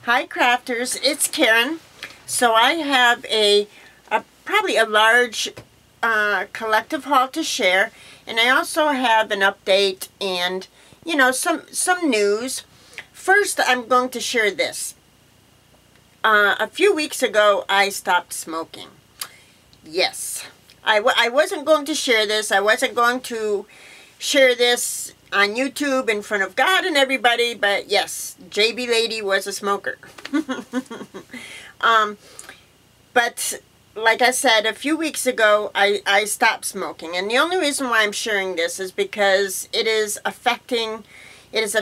Hi crafters, it's Karen. So I have probably a large collective haul to share, and I also have an update and some news. First, I'm going to share this. A few weeks ago I stopped smoking. Yes, I wasn't going to share this. I wasn't going to share this on YouTube in front of God and everybody, but yes, JB Lady was a smoker. But like I said, a few weeks ago I stopped smoking, and the only reason why I'm sharing this is because it is affecting my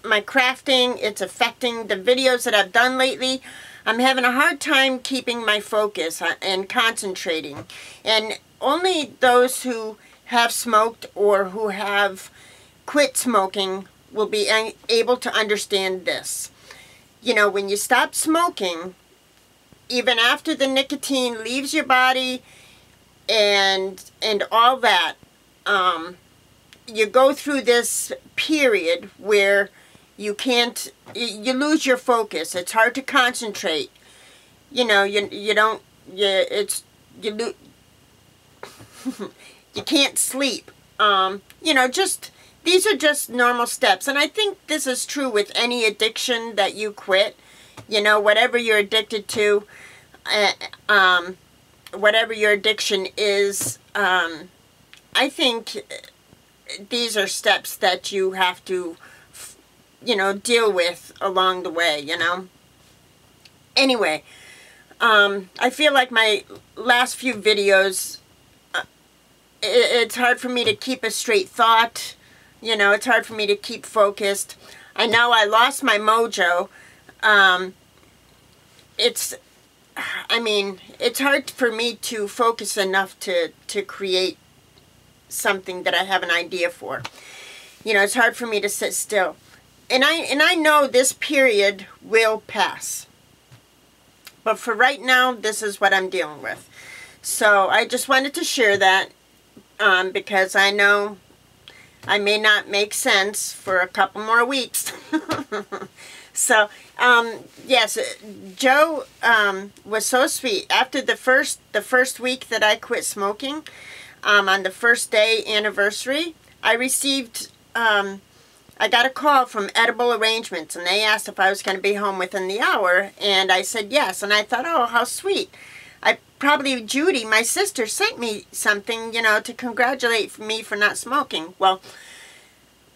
crafting. It's affecting the videos that I've done lately. I'm having a hard time keeping my focus and concentrating, and only those who have smoked or who have quit smoking will be able to understand this. You know, when you stop smoking, even after the nicotine leaves your body and all that, you go through this period where you lose your focus. It's hard to concentrate. You know, you can't sleep. These are just normal steps. And I think this is true with any addiction that you quit. You know, whatever you're addicted to, whatever your addiction is, I think these are steps that you have to, deal with along the way, Anyway, I feel like my last few videos, it's hard for me to keep a straight thought. It's hard for me to keep focused. I know I lost my mojo. It's hard for me to focus enough to create something that I have an idea for. It's hard for me to sit still. And I know this period will pass. But for right now, this is what I'm dealing with. So I just wanted to share that. Because I know I may not make sense for a couple more weeks. So, yes, Joe was so sweet. After the first week that I quit smoking, on the first day anniversary, I received, I got a call from Edible Arrangements, and they asked if I was going to be home within the hour, and I said yes, and I thought, oh, how sweet. Probably Judy, my sister, sent me something, to congratulate me for not smoking. Well,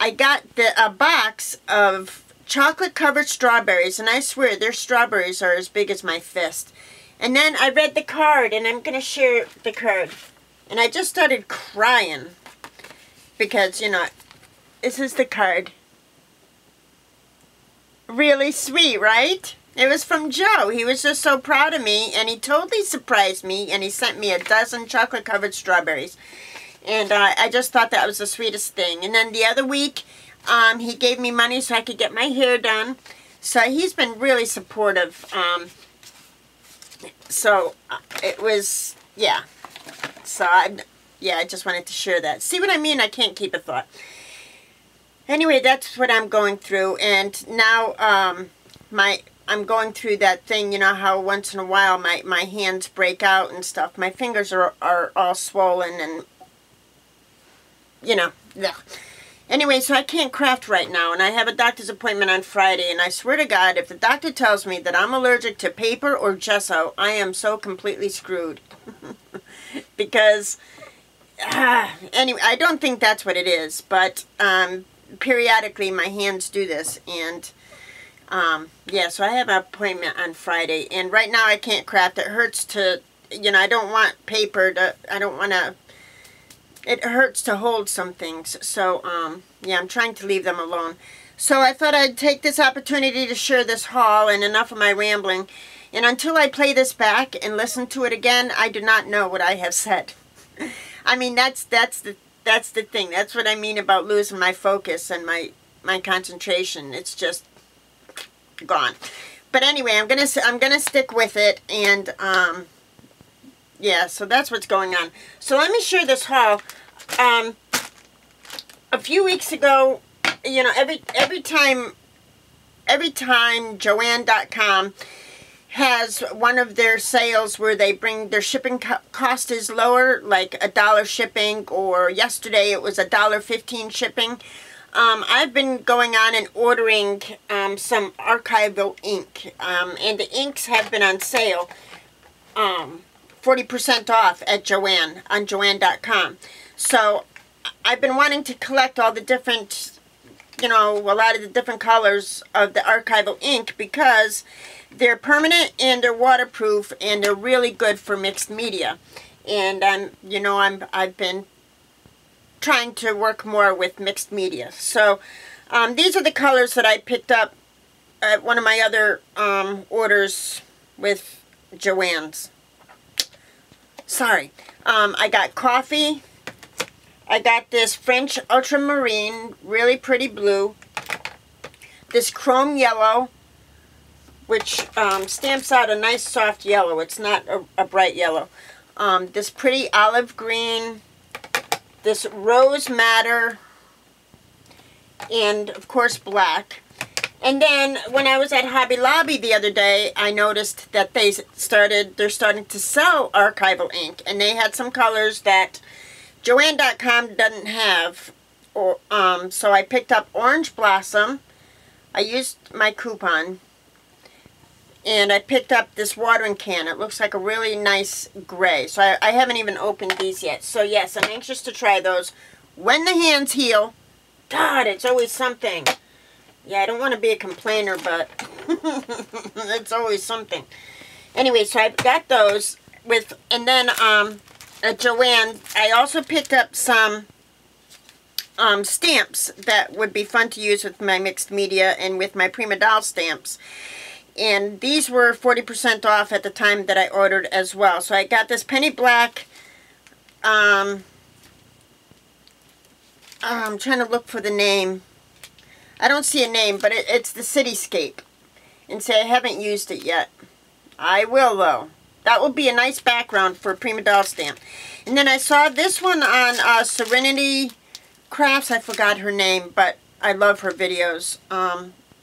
I got a box of chocolate-covered strawberries, and I swear their strawberries are as big as my fist. And then I read the card, and I'm going to share the card. And I just started crying because, this is the card. Really sweet, right? It was from Joe. He was just so proud of me, and he totally surprised me, and he sent me a dozen chocolate-covered strawberries. And I just thought that was the sweetest thing. And then the other week, he gave me money so I could get my hair done. So he's been really supportive. It was, yeah. So, I just wanted to share that. See what I mean? I can't keep a thought. Anyway, that's what I'm going through. And now, I'm going through that thing, how once in a while my hands break out and stuff. My fingers are all swollen and, ugh. Anyway, so I can't craft right now, and I have a doctor's appointment on Friday, and I swear to God, if the doctor tells me that I'm allergic to paper or gesso, I am so completely screwed. Because, anyway, I don't think that's what it is, but periodically my hands do this, and yeah, so I have an appointment on Friday, and right now I can't craft. It hurts to, I don't want paper to, it hurts to hold some things. So, yeah, I'm trying to leave them alone. So I thought I'd take this opportunity to share this haul, and enough of my rambling. And until I play this back and listen to it again, I do not know what I have said. I mean, that's the thing. That's what I mean about losing my focus and my concentration. It's just gone. But anyway, I'm gonna stick with it, and yeah, so that's what's going on. So let me share this haul. A few weeks ago, every time every time Joann.com has one of their sales where they bring their shipping cost is lower, like $1 shipping, or yesterday it was $1.15 shipping. I've been going on and ordering some Archival ink, and the inks have been on sale, 40% off at Joann, on Joann.com. So I've been wanting to collect all the different, you know, a lot of the different colors of the Archival ink, because they're permanent and they're waterproof and they're really good for mixed media. And I've been trying to work more with mixed media. So these are the colors that I picked up at one of my other orders with Joann's. Sorry. I got coffee. I got this French ultramarine, really pretty blue. This chrome yellow, which stamps out a nice soft yellow. It's not a bright yellow. This pretty olive green, this rose madder, and of course black. And then when I was at Hobby Lobby the other day, I noticed that they're starting to sell Archival ink, and they had some colors that Joann.com doesn't have. So I picked up Orange Blossom. I used my coupon. And I picked up this watering can. It looks like a really nice gray. So I haven't even opened these yet. So yes, I'm anxious to try those when the hands heal. God, it's always something. Yeah, I don't want to be a complainer, but it's always something. Anyway, so I got those with, and then at Joann, I also picked up some stamps that would be fun to use with my mixed media and with my Prima Doll stamps. And these were 40% off at the time that I ordered as well. So I got this penny black. I'm trying to look for the name. I don't see a name, but it's the Cityscape. And say I haven't used it yet. I will, though. That will be a nice background for a Prima Doll stamp. And then I saw this one on Serenity Crafts. I forgot her name, but I love her videos.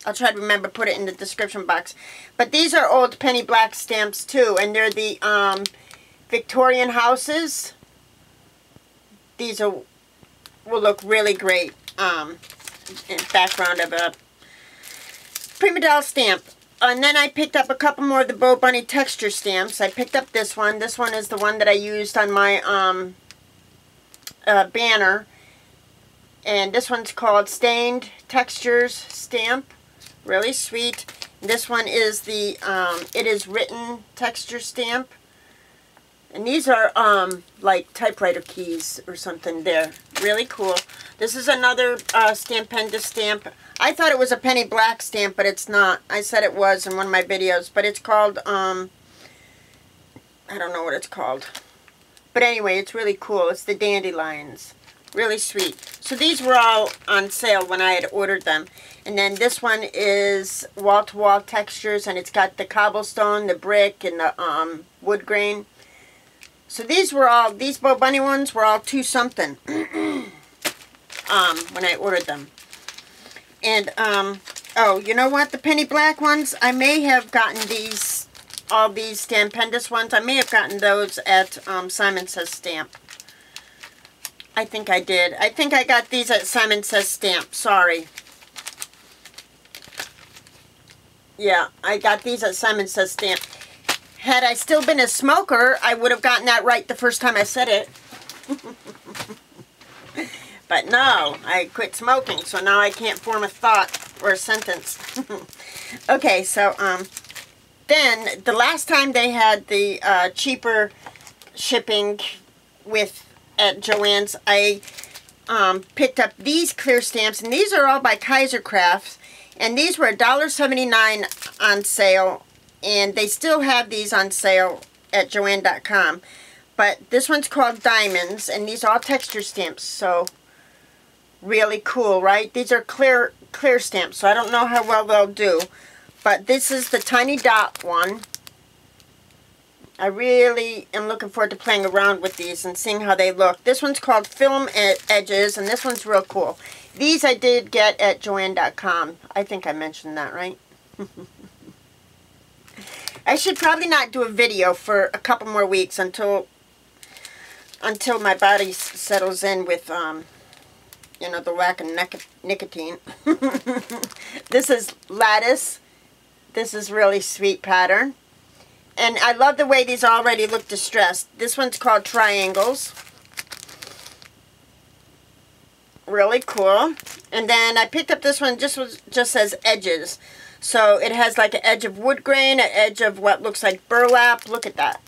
I'll try to remember, put it in the description box. But these are old penny black stamps too, and they're the Victorian houses. These will look really great in background of a Prima Doll stamp. And then I picked up a couple more of the Bo Bunny texture stamps. I picked up this one. This one is the one that I used on my banner. And this one's called Stained Textures Stamp. Really sweet. This one is the It Is Written texture stamp. And these are like typewriter keys or something. They're really cool. This is another Stampenda stamp. I thought it was a penny black stamp, but it's not. I said it was in one of my videos, but it's called, I don't know what it's called. But anyway, it's really cool. It's the Dandelions. Really sweet. So these were all on sale when I had ordered them. And then this one is wall-to-wall textures, and it's got the cobblestone, the brick, and the wood grain. So these were all, these Bo Bunny ones were all $2 something when I ordered them. And, oh, you know what? The penny black ones, I may have gotten these, all these Stampendous ones, I may have gotten those at Simon Says Stamp. I think I did. I think I got these at Simon Says Stamp. Sorry. Yeah, I got these at Simon Says Stamp. Had I still been a smoker, I would have gotten that right the first time I said it. But no, I quit smoking, so now I can't form a thought or a sentence. Okay, so then the last time they had the cheaper shipping with at Joann's, I picked up these clear stamps, and these are all by Kaiser Crafts, and these were $1.79 on sale, and they still have these on sale at Joann.com. But this one's called Diamonds, and these are all texture stamps, so really cool, right? These are clear stamps, so I don't know how well they'll do. But this is the tiny dot one. I really am looking forward to playing around with these and seeing how they look. This one's called Film Edges, and this one's real cool. These I did get at Joann.com. I think I mentioned that, right? I should probably not do a video for a couple more weeks until my body settles in with, you know, the lack of nicotine. This is Lattice. This is really sweet pattern. And I love the way these already look distressed. This one's called Triangles. Really cool. And then I picked up this one, just says Edges. So it has like an edge of wood grain, an edge of what looks like burlap. Look at that.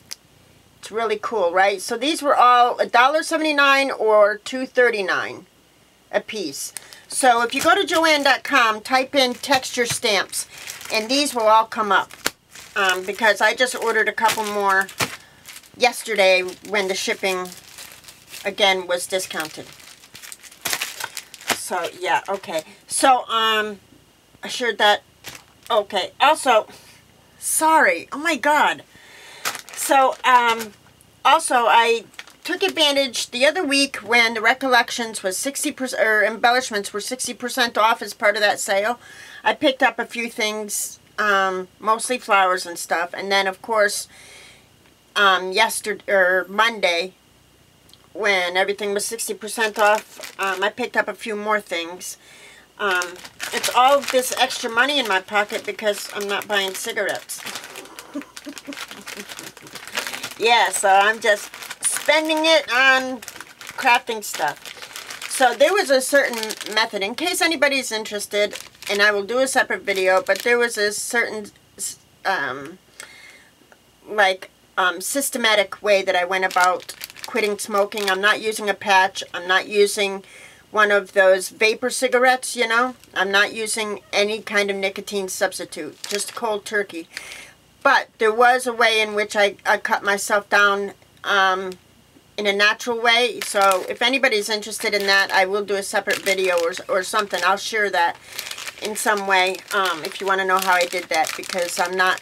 It's really cool, right? So these were all $1.79 or $2.39 a piece. So if you go to Joann.com, type in texture stamps, and these will all come up. Because I just ordered a couple more yesterday when the shipping, again, was discounted. So, yeah, okay. So, I shared that. Okay, also, sorry. Oh, my God. So, also, I took advantage the other week when the Recollections was 60%, or Embellishments were 60% off as part of that sale. I picked up a few things, mostly flowers and stuff. And then, of course, Monday, when everything was 60% off, I picked up a few more things. It's all this extra money in my pocket because I'm not buying cigarettes. Yeah, so I'm just spending it on crafting stuff. So there was a certain method, in case anybody's interested, and I will do a separate video, but there was a certain, systematic way that I went about quitting smoking. I'm not using a patch. I'm not using one of those vapor cigarettes, you know. I'm not using any kind of nicotine substitute, just cold turkey. But there was a way in which I cut myself down in a natural way. So if anybody's interested in that, I will do a separate video or something. I'll share that in some way if you want to know how I did that, because I'm not,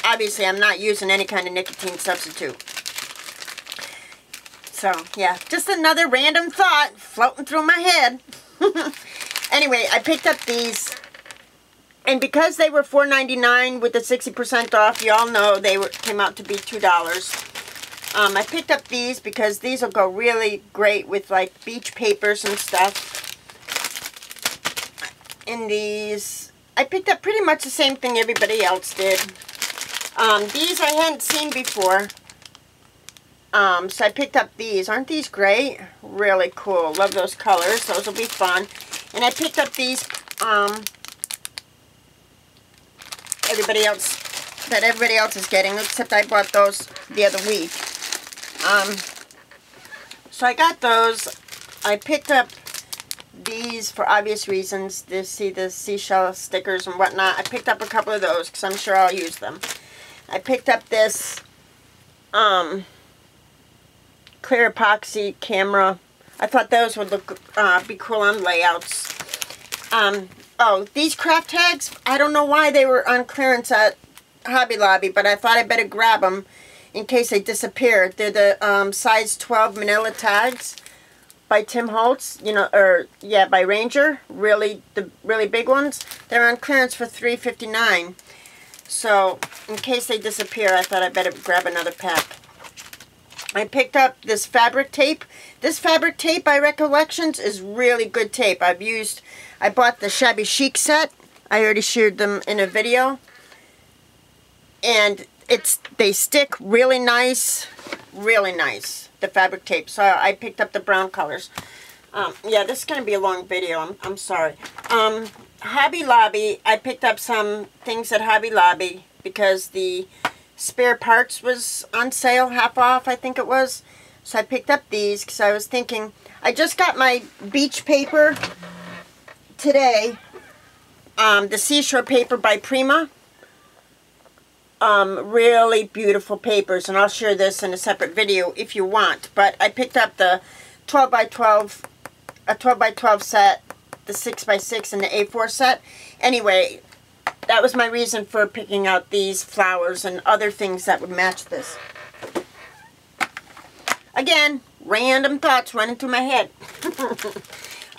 obviously I'm not using any kind of nicotine substitute. So, yeah, just another random thought floating through my head. Anyway, I picked up these, and because they were $4.99 with the 60% off, you all know they came out to be $2. I picked up these because these will go really great with, like, beach papers and stuff. And these, I picked up pretty much the same thing everybody else did. These I hadn't seen before. So I picked up these. Aren't these great? Really cool. Love those colors. Those will be fun. And I picked up these, everybody else is getting, except I bought those the other week. So I got those. I picked up these for obvious reasons. See the seashell stickers and whatnot. I picked up a couple of those because I'm sure I'll use them. I picked up this, clear epoxy camera. I thought those would look be cool on layouts. Oh, these craft tags, I don't know why they were on clearance at Hobby Lobby, but I thought I'd better grab them in case they disappeared. They're the size 12 manila tags by Tim Holtz, you know, or yeah, by Ranger. The really big ones. They're on clearance for $3.59. So in case they disappear, I thought I'd better grab another pack. I picked up this fabric tape. This fabric tape by Recollections is really good tape. I bought the Shabby Chic set. I already shared them in a video. And they stick really nice, the fabric tape. So I picked up the brown colors. Yeah, this is going to be a long video. I'm sorry. Hobby Lobby, I picked up some things at Hobby Lobby because the spare parts was on sale, half off, I think it was. So I picked up these because I was thinking, I just got my beach paper today, the seashore paper by Prima. Really beautiful papers, and I'll share this in a separate video if you want. But I picked up the 12x12, a 12x12 set, the 6x6, and the A4 set. Anyway, that was my reason for picking out these flowers and other things that would match this. Again, random thoughts running through my head.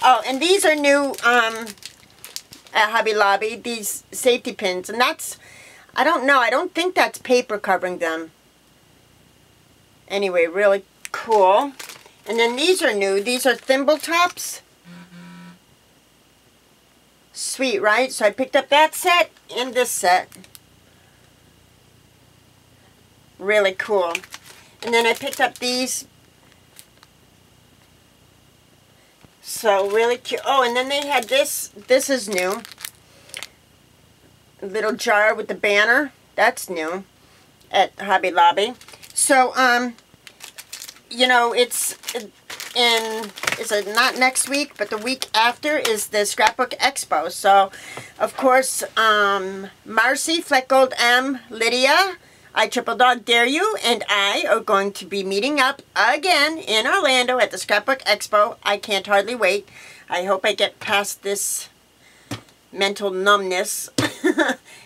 Oh, and these are new at Hobby Lobby, these safety pins. And that's, I don't know, I don't think that's paper covering them. Anyway, really cool. And then these are new. These are thimble tops. Sweet, right? So I picked up that set and this set. Really cool. And then I picked up these. So really cute. Oh, and then they had this. This is new. A little jar with the banner. That's new at Hobby Lobby. So, you know, it's in, is it not next week, but the week after is the Scrapbook Expo. So, of course, Marcy, Fleck Gold M, Lydia, I Triple Dog Dare You, and I are going to be meeting up again in Orlando at the Scrapbook Expo. I can't hardly wait. I hope I get past this mental numbness.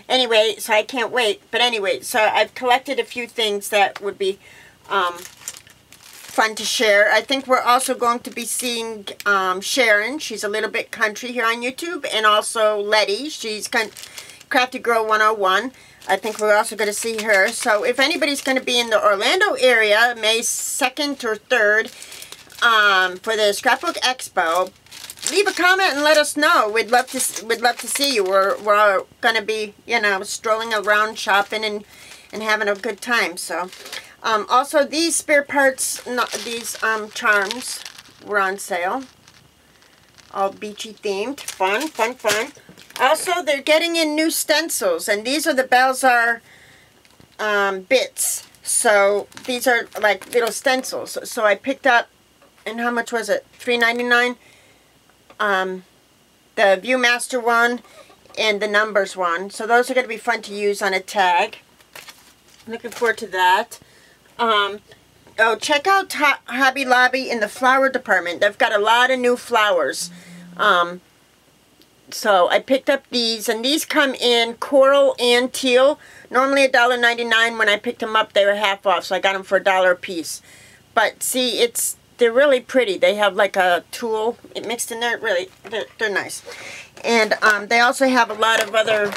Anyway, so I can't wait. But anyway, so I've collected a few things that would be fun to share. I think we're also going to be seeing Sharon. She's a little bit country here on YouTube. And also Letty. She's Crafty Girl 101. I think we're also going to see her. So if anybody's going to be in the Orlando area, May 2nd or 3rd, for the Scrapbook Expo, leave a comment and let us know. We'd love to see you. We're going to be, you know, strolling around shopping and having a good time. So also these spare parts, these charms were on sale. All beachy themed. Fun, fun, fun. Also, they're getting in new stencils, and these are the Balzar bits. So these are like little stencils. So I picked up, and how much was it? $3.99. The Viewmaster one and the numbers one. So those are going to be fun to use on a tag. Looking forward to that. Oh, check out Hobby Lobby in the flower department. They've got a lot of new flowers. So I picked up these, and these come in coral and teal. Normally $1.99. When I picked them up, they were half off, so I got them for $1 a piece. But see, they're really pretty. They have like a tulle mixed in there. Really, they're nice. And they also have a lot of other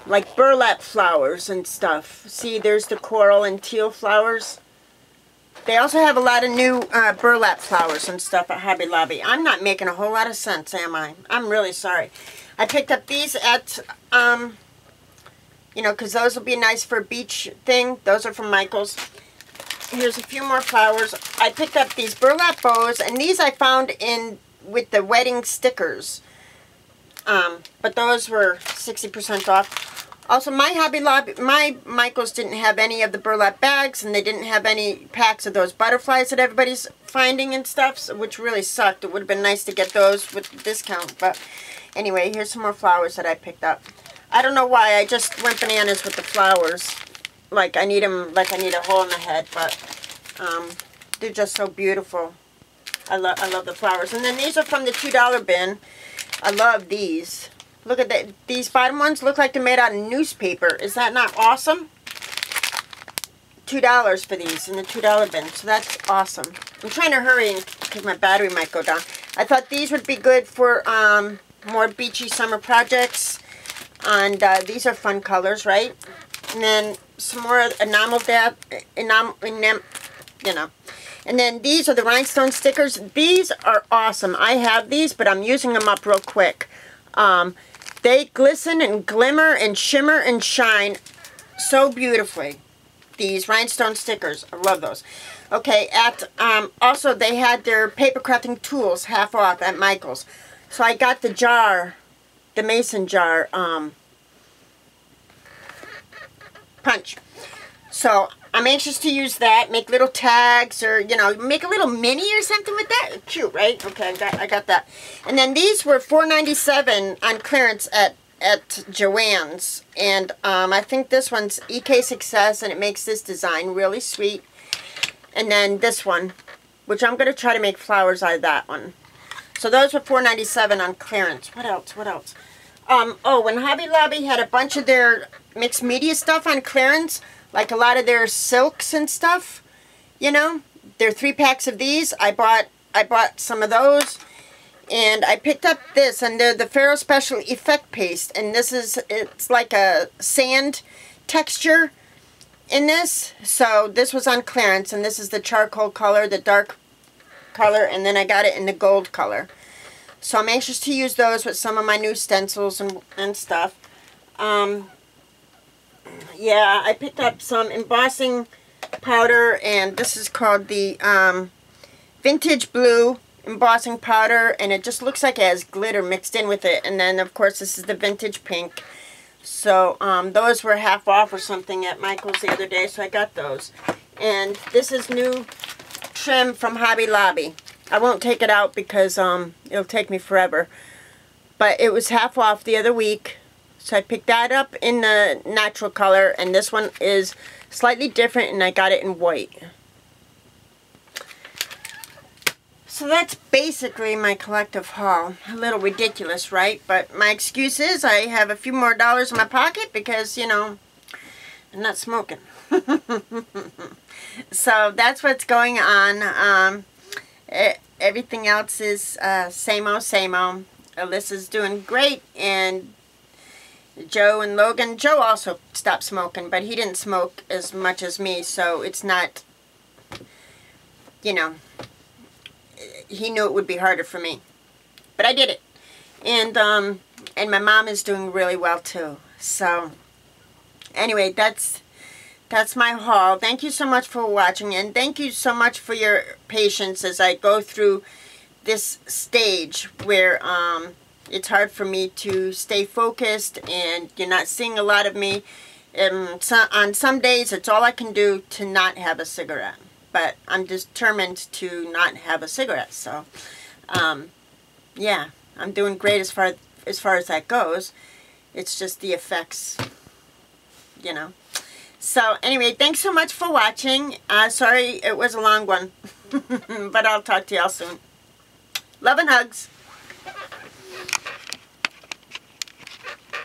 like burlap flowers and stuff. See, there's the coral and teal flowers. They also have a lot of new burlap flowers and stuff at Hobby Lobby. I'm not making a whole lot of sense, am I? I'm really sorry. I picked up these at, you know, because those will be nice for a beach thing. Those are from Michael's. Here's a few more flowers. I picked up these burlap bows, and these I found with the wedding stickers. But those were 60% off. Also, my Hobby Lobby, my Michael's didn't have any of the burlap bags, and they didn't have any packs of those butterflies that everybody's finding and stuff, so, which really sucked. It would have been nice to get those with the discount. But anyway, here's some more flowers that I picked up. I don't know why, I just went bananas with the flowers. Like I need them, like I need a hole in the head, but they're just so beautiful. I love the flowers. And then these are from the $2 bin. I love these. Look at that. These bottom ones look like they're made out of newspaper. Is that not awesome? $2 for these in the $2 bin. So that's awesome. I'm trying to hurry because my battery might go down. I thought these would be good for more beachy summer projects. And these are fun colors, right? And then some more enamel, you know. And then these are the rhinestone stickers. These are awesome. I have these, but I'm using them up real quick. They glisten and glimmer and shimmer and shine so beautifully. These rhinestone stickers. I love those. Okay, also they had their paper crafting tools half off at Michael's. So I got the jar, the mason jar, punch. So I'm anxious to use that, make little tags, or, you know, make a little mini or something with that. Cute, right? Okay, I got that. And then these were $4.97 on clearance at Joann's. And I think this one's EK Success, and it makes this design really sweet. And then this one, which I'm going to try to make flowers out of that one. So those were $4.97 on clearance. What else? What else? Oh, when Hobby Lobby had a bunch of their mixed media stuff on clearance, like a lot of their silks and stuff, you know, there are 3 packs of these. I bought some of those. And I picked up this under the Ferro Special Effect Paste. And this is, it's like a sand texture in this. So this was on clearance. And this is the charcoal color, the dark color. And then I got it in the gold color. So I'm anxious to use those with some of my new stencils and stuff. Yeah, I picked up some embossing powder, and this is called the Vintage Blue embossing powder, and it just looks like it has glitter mixed in with it. And then, of course, this is the Vintage Pink. So those were half off or something at Michael's the other day, so I got those. And this is new trim from Hobby Lobby. I won't take it out because it'll take me forever. But it was half off the other week. So I picked that up in the natural color, and this one is slightly different, and I got it in white. So that's basically my collective haul. A little ridiculous, right? But my excuse is I have a few more dollars in my pocket because, you know, I'm not smoking. So that's what's going on. Everything else is same old, same old. Alyssa's doing great, and Joe and Logan. Joe also stopped smoking, but he didn't smoke as much as me, so it's not, you know, he knew it would be harder for me. But I did it. And my mom is doing really well too. So anyway, that's my haul. Thank you so much for watching, and thank you so much for your patience as I go through this stage where it's hard for me to stay focused, and you're not seeing a lot of me. On some days, it's all I can do to not have a cigarette. But I'm determined to not have a cigarette. So, yeah, I'm doing great as far as that goes. It's just the effects, you know. So, anyway, thanks so much for watching. Sorry it was a long one. But I'll talk to y'all soon. Love and hugs.